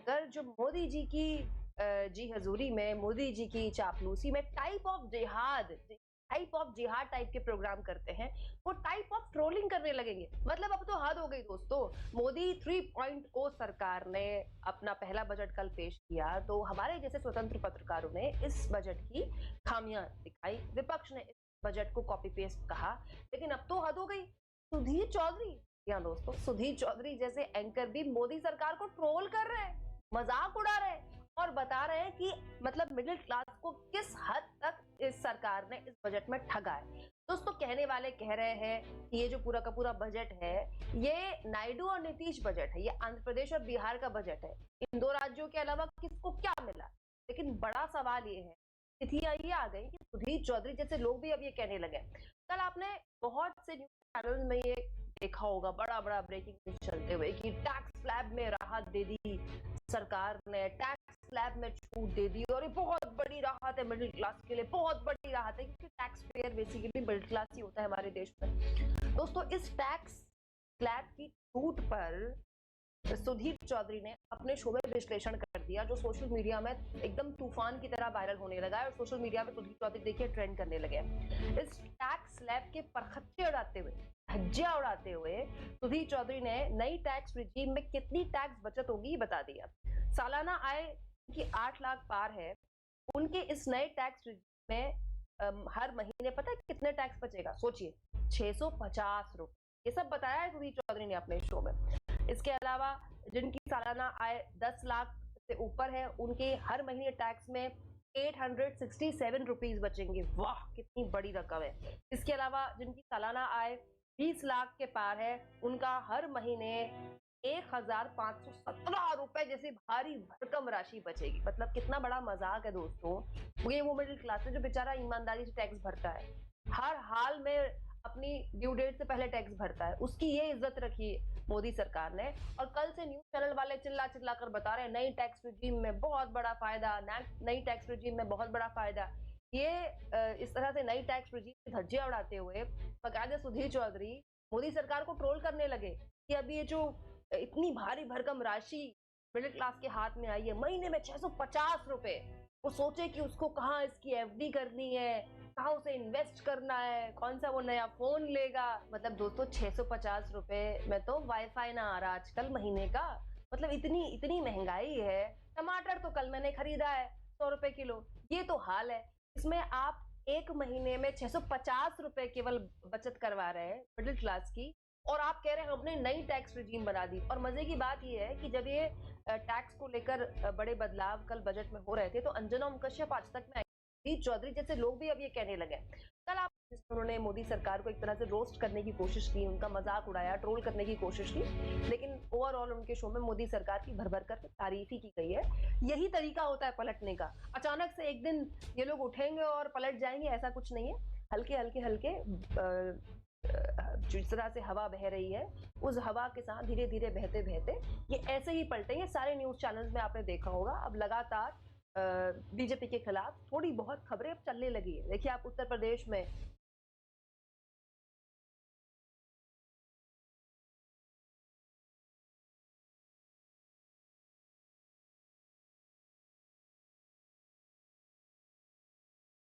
अगर जो मोदी जी की जी हजूरी में, मोदी जी की चापलूसी में टाइप ऑफ जिहाद टाइप के प्रोग्राम करते हैं, वो टाइप ऑफ ट्रोलिंग करने लगेंगे। मतलब अब तो हद हो गई दोस्तों। मोदी 3.0 सरकार ने अपना पहला बजट कल पेश किया, तो हमारे जैसे स्वतंत्र पत्रकारों ने इस बजट की खामियां दिखाई, विपक्ष ने इस बजट को कॉपी पेस्ट कहा, लेकिन अब तो हद हो गई। सुधीर चौधरी, या दोस्तों सुधीर चौधरी जैसे एंकर भी मोदी सरकार को ट्रोल कर रहे हैं, मजाक उड़ा रहे हैं और बता रहे हैं कि मतलब मिडिल क्लास को किस हद तक इस सरकार ने इस बजट में ठगा है। दोस्तों कहने वाले कह रहे हैं कि ये जो पूरा का पूरा बजट है, ये नायडू और नीतीश बजट है, ये आंध्र प्रदेश और बिहार का बजट है। इन दो राज्यों के अलावा किसको क्या मिला? लेकिन बड़ा सवाल ये है, स्थितियां ये आ गई कि सुधीर चौधरी जैसे लोग भी अब ये कहने लगे। कल आपने बहुत से न्यूज चैनल में ये देखा होगा, बड़ा बड़ा ब्रेकिंग न्यूज चलते हुए कि टैक्स स्लैब में राहत दे दी सरकार ने, टैक्स स्लैब में छूट दे दी और ये बहुत बड़ी राहत है मिडिल क्लास के लिए, बहुत बड़ी राहत है, क्योंकि taxpayer basically middle class ही होता है हमारे देश में। दोस्तों इस टैक्स स्लैब की छूट पर सुधीर चौधरी ने अपने शो में विश्लेषण कर दिया, जो सोशल मीडिया में एकदम तूफान की तरह वायरल होने लगा है और सोशल मीडिया में सुधीर चौधरी देखिए ट्रेंड करने लगे। इस टैक्स स्लैब के परखच्चे उड़ाते हुए, धज्जियां उड़ाते हुए सुधीर चौधरी ने नई टैक्स रिजीम में कितनी टैक्स बचत होगी बता दिया। सालाना आय की 8 लाख पार है, उनके इस नए टैक्स रिजीम में हर महीने पता है कितने टैक्स बचेगा? सोचिए, 650 रुपए। ये सब बताया है सुधीर चौधरी ने अपने शो में। इसके अलावा जिनकी सालाना आय 10 लाख से ऊपर है, उनके हर महीने टैक्स में 867 रुपीज बचेंगे। वाह कितनी बड़ी रकम है। इसके अलावा जिनकी सालाना आय 20 लाख के पार है, उनका हर महीने 1517 रुपए जैसी भारी भरकम राशि बचेगी। मतलब कितना बड़ा मजाक है दोस्तों। ये वो मिडिल क्लास है जो बेचारा ईमानदारी से टैक्स भरता है, हर हाल में अपनी ड्यू डेट से पहले टैक्स भरता है, उसकी ये इज्जत रखी मोदी सरकार ने। और कल से न्यूज चैनल वाले चिल्ला चिल्ला कर बता रहे हैं नई टैक्स रिजीम में बहुत बड़ा फायदा, नई टैक्स रिजीम में बहुत बड़ा फायदा। ये इस तरह से नई टैक्स रिजीम की धज्जियां उड़ाते हुए बकायदा सुधीर चौधरी मोदी सरकार को ट्रोल करने लगे कि अभी ये जो इतनी भारी भरकम राशि मिडिल क्लास के हाथ में आई है, महीने में 650 रुपए, वो सोचे कि उसको कहाँ इसकी एफडी करनी है, कहाँ उसे इन्वेस्ट करना है, कौन सा वो नया फोन लेगा। मतलब दोस्तों 650 रुपए में तो वाईफाई ना आ रहा आजकल महीने का। मतलब इतनी इतनी महंगाई है। टमाटर तो कल मैंने खरीदा है 100 रुपए किलो, ये तो हाल है। इसमें आप एक महीने में 650 रुपए केवल बचत करवा रहे हैं मिडिल क्लास की, और आप कह रहे हैं हमने नई टैक्स रिजीम बना दी। और मजे की बात यह है कि जब ये टैक्स को लेकर बड़े बदलाव कल बजट में हो रहे थे, तो अंजना ओम कश्यप आज तक में सुधीर चौधरी जैसे लोग भी अब ये कहने लगे। कल आप उन्होंने मोदी सरकार को एक तरह से रोस्ट करने की कोशिश की, उनका मजाक उड़ाया, ट्रोल करने की कोशिश की, लेकिन ओवरऑल उनके शो में मोदी सरकार की भर भर कर तारीफ ही की गई है। यही तरीका होता है पलटने का। अचानक से एक दिन ये लोग उठेंगे और पलट जाएंगे, ऐसा कुछ नहीं है। हल्के हल्के हल्के जिस तरह से हवा बह रही है, उस हवा के साथ धीरे धीरे बहते बहते ये ऐसे ही पलटेंगे। सारे न्यूज चैनल्स में आपने देखा होगा अब लगातार बीजेपी के खिलाफ थोड़ी बहुत खबरें अब चलने लगी है। देखिए आप उत्तर प्रदेश में